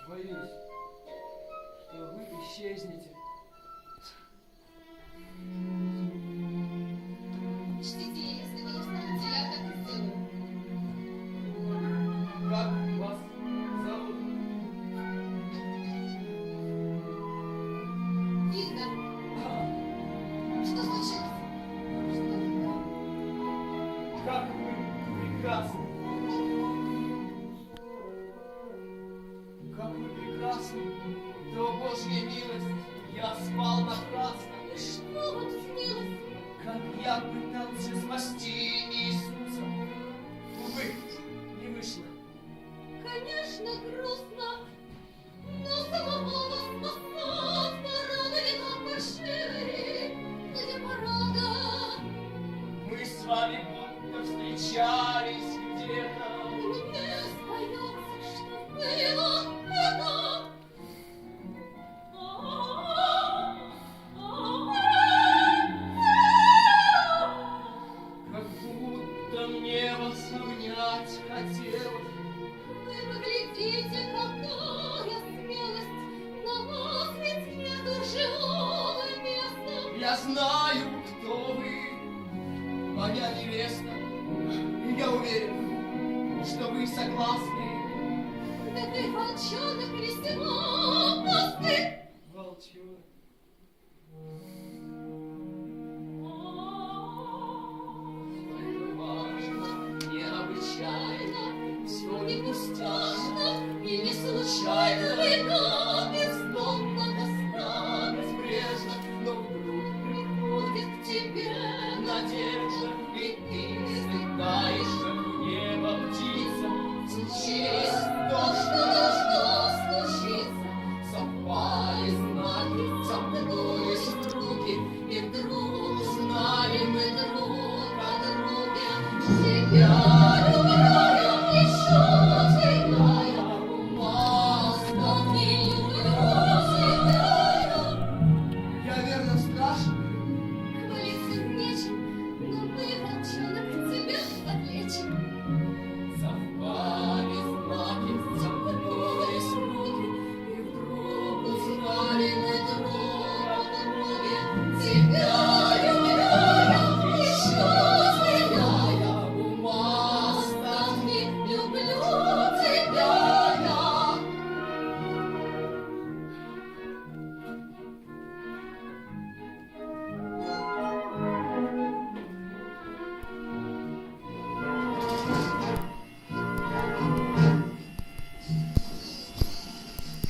Боюсь, что вы исчезнете. Учтите, если вы не встанете, я так и сделаю. Как вас зовут? Инга, что случилось? Как вы прекрасны! Как вы прекрасны! До Божья милость! Я спал напрасно! И что вам снилось? Как я пытался спасти Иисуса! Увы, не вышло. Конечно, грустно, но самого вас спасать порадовали нам большие. Где порада? Мы с вами будто встречались где-то. И мне остается, что было это. Как будто мне вас обнять хотелось. Вы поглядите, какая смелость, на вас ведь нету живого места. Я знаю, кто вы, моя невеста. И я уверен, что вы согласны. Да ты волчонок или стена пусты. Волчонок. Необычайно, все не пустяшно и не случайно. Века бездомно тоска Безбрежно, но вдруг приходит к тебе надежда, и ты взлетаешь, как в небо птица. Через то, что случится, совпали знаки, сомкнулись руки, и вдруг узнали мы друг о друге себя.